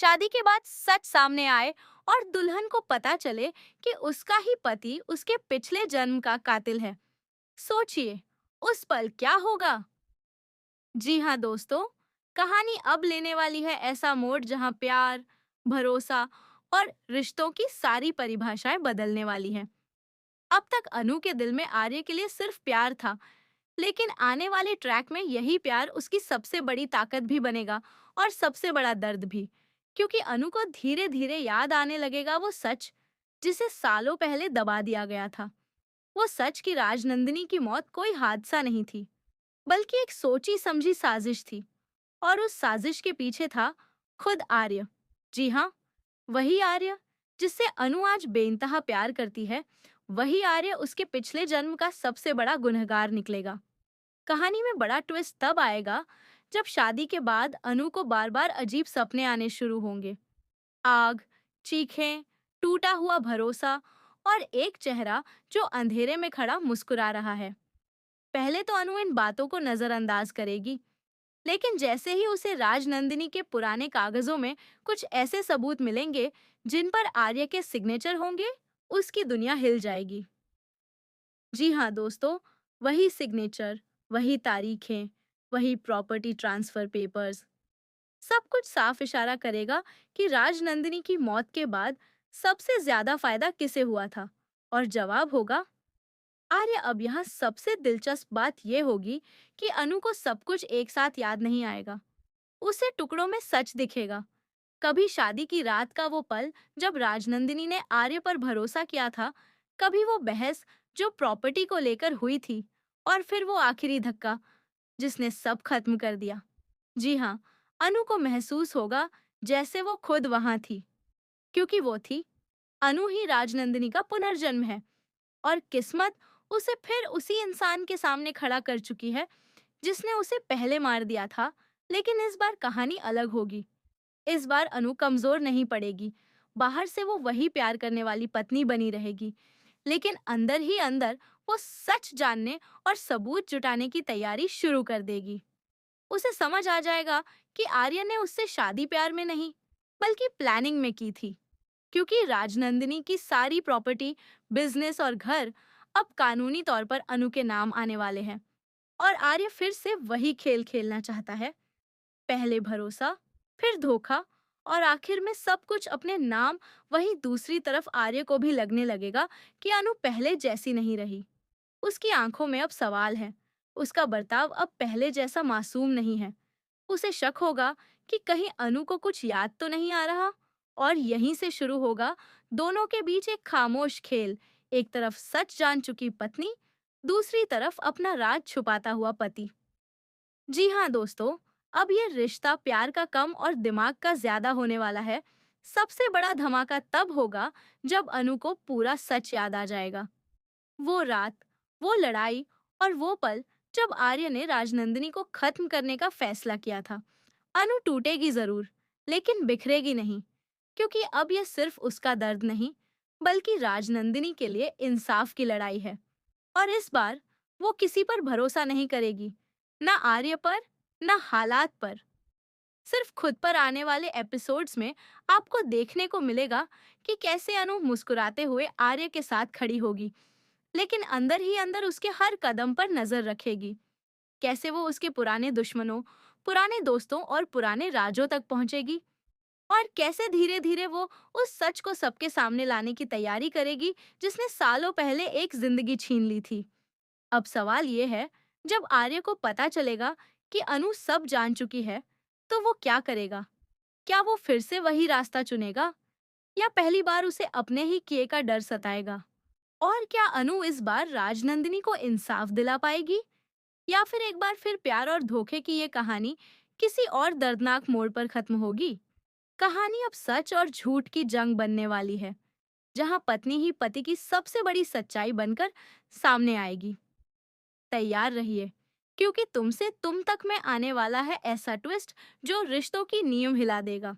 शादी के बाद सच सामने आए और दुल्हन को पता चले कि उसका ही पति उसके पिछले जन्म का कातिल है। सोचिए, उस पल क्या होगा? जी हाँ दोस्तों, कहानी अब लेने वाली है ऐसा मोड़ जहाँ प्यार, भरोसा और रिश्तों की सारी परिभाषाएं बदलने वाली हैं। अब तक अनु के दिल में आर्य के लिए सिर्फ प्यार था, लेकिन आने वाले ट्रैक में यही प्यार उसकी सबसे बड़ी ताकत भी बनेगा और सबसे बड़ा दर्द भी, क्योंकि अनु को धीरे धीरे याद आने लगेगा वो सच जिसे सालों पहले दबा दिया गया था। वो सच कि राजनंदिनी की मौत कोई हादसा नहीं थी, बल्कि एक सोची समझी साजिश थी, और उस साजिश के पीछे था खुद आर्य। जी हाँ, वही आर्य जिससे अनु आज बेइंतहा प्यार करती है। वही आर्य उसके पिछले जन्म का सबसे बड़ा गुनहगार निकलेगा। कहानी में बड़ा ट्विस्ट तब आएगा जब शादी के बाद अनु को बार बार अजीब सपने आने शुरू होंगे। आग, चीखें, टूटा हुआ भरोसा और एक चेहरा जो अंधेरे में खड़ा मुस्कुरा रहा है। पहले तो अनु इन बातों को नजरअंदाज करेगी, लेकिन जैसे ही उसे राजनंदिनी के पुराने कागजों में कुछ ऐसे सबूत मिलेंगे जिन पर आर्य के सिग्नेचर होंगे, उसकी दुनिया हिल जाएगी। जी हाँ दोस्तों, वही सिग्नेचर, वही तारीखें, वही प्रॉपर्टी ट्रांसफर पेपर्स, सब कुछ साफ इशारा करेगा कि राजनंदिनी की मौत के बाद सबसे ज्यादा फायदा किसे हुआ था। और जवाब होगा आर्य। अब यहाँ सबसे दिलचस्प बात यह होगी कि अनु को सब कुछ एक साथ याद नहीं आएगा। उसे टुकड़ों में सच दिखेगा। कभी शादी की रात का वो पल जब राजनंदिनी ने आर्य पर भरोसा किया था, कभी वो बहस जो प्रॉपर्टी को लेकर हुई थी, और फिर वो आखिरी धक्का जिसने सब खत्म कर दिया। जी हाँ, अनु को महसूस होगा जैसे वो खुद वहां थी, क्योंकि वो थी। अनु ही राजनंदिनी का पुनर्जन्म है, और किस्मत उसे फिर उसी इंसान के सामने खड़ा कर चुकी है जिसने उसे पहले मार दिया था। लेकिन इस बार कहानी अलग होगी। इस बार अनु कमजोर नहीं पड़ेगी। बाहर से वो वही प्यार करने वाली पत्नी बनी रहेगी, लेकिन अंदर ही अंदर वो सच जानने और सबूत जुटाने की तैयारी शुरू कर देगी। उसे समझ आ जाएगा कि आर्य ने उससे शादी प्यार में नहीं, बल्कि प्लानिंग में की थी, क्योंकि राजनंदिनी की सारी प्रॉपर्टी, बिजनेस और घर अब कानूनी तौर पर अनु के नाम आने वाले हैं। और आर्य फिर से वही खेल खेलना चाहता है। पहले भरोसा, फिर धोखा, और आखिर में सब कुछ अपने नाम। वहीं दूसरी तरफ आर्य को भी लगने लगेगा कि अनु पहले जैसी नहीं रही। उसकी आंखों में अब सवाल है। उसका बर्ताव अब पहले जैसा मासूम नहीं है। उसे शक होगा कि कहीं अनु को कुछ याद तो नहीं आ रहा। और यहीं से शुरू होगा दोनों के बीच एक खामोश खेल। एक तरफ सच जान चुकी पत्नी, दूसरी तरफ अपना राज छुपाता हुआ पति। जी हाँ दोस्तों, अब ये रिश्ता प्यार का कम और दिमाग का ज्यादा होने वाला है। सबसे बड़ा धमाका तब होगा जब अनु को पूरा सच याद आ जाएगा। वो रात, वो लड़ाई और वो पल जब आर्य ने राजनंदिनी को खत्म करने का फैसला किया था। अनु टूटेगी जरूर, लेकिन बिखरेगी नहीं, क्योंकि अब यह सिर्फ उसका दर्द नहीं, बल्कि राजनंदिनी के लिए इंसाफ की लड़ाई है। और इस बार वो किसी पर भरोसा नहीं करेगी, ना आर्य पर, ना हालात पर। सिर्फ खुद पर। आने वाले एपिसोड्स में आपको देखने को मिलेगा कि कैसे अनु मुस्कुराते हुए आर्य के साथ खड़ी होगी, लेकिन अंदर ही अंदर उसके हर कदम पर नजर रखेगी। कैसे वो उसके पुराने दुश्मनों, पुराने दोस्तों और पुराने राजों तक पहुंचेगी, और कैसे धीरे धीरे वो उस सच को सबके सामने लाने की तैयारी करेगी जिसने सालों पहले एक जिंदगी छीन ली थी। अब सवाल ये है, जब आर्य को पता चलेगा कि अनु सब जान चुकी है, तो वो क्या करेगा? क्या वो फिर से वही रास्ता चुनेगा, या पहली बार उसे अपने ही किए का डर सताएगा? और क्या अनु इस बार राजनंदिनी को इंसाफ दिला पाएगी, या फिर एक बार फिर प्यार और धोखे की ये कहानी किसी और दर्दनाक मोड़ पर खत्म होगी? कहानी अब सच और झूठ की जंग बनने वाली है, जहां पत्नी ही पति की सबसे बड़ी सच्चाई बनकर सामने आएगी। तैयार रहिए, क्योंकि तुमसे तुम तक में आने वाला है ऐसा ट्विस्ट जो रिश्तों की नींव हिला देगा।